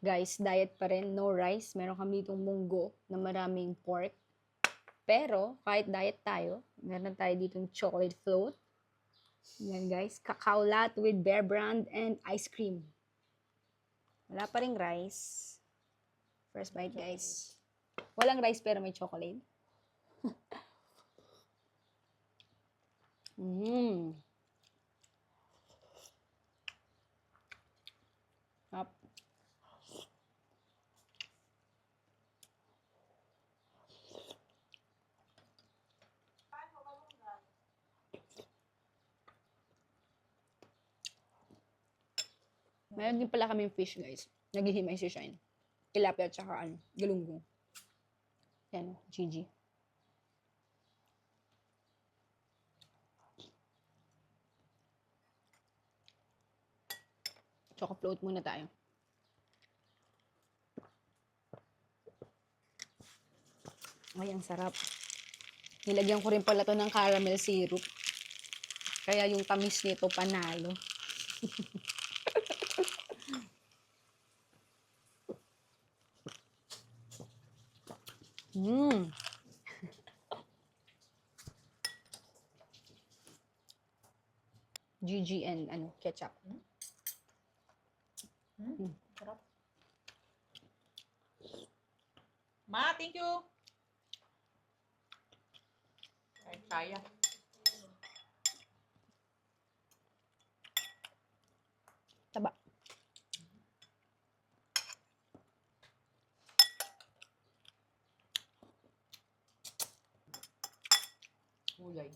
Guys, diet pa rin, no rice. Meron kami ditong munggo na maraming pork. Pero, kahit diet tayo, meron tayo ditong chocolate float. Yan guys, cacao latte with Bear Brand and ice cream. Wala pa ring rice. First bite guys. Walang rice pero may chocolate. Mmm. Up. Mayroon din pala kaming fish guys. Naghihimay si Shine. Tilapia at saka galunggong. Yan, GG. Choco float muna tayo. Ay, ang sarap. Nilagyan ko rin pala to ng caramel syrup. Kaya yung tamis nito panalo. Mmm. GG and ketchup. Sarap. Ma, thank you. Kaya. Taba. Gulay.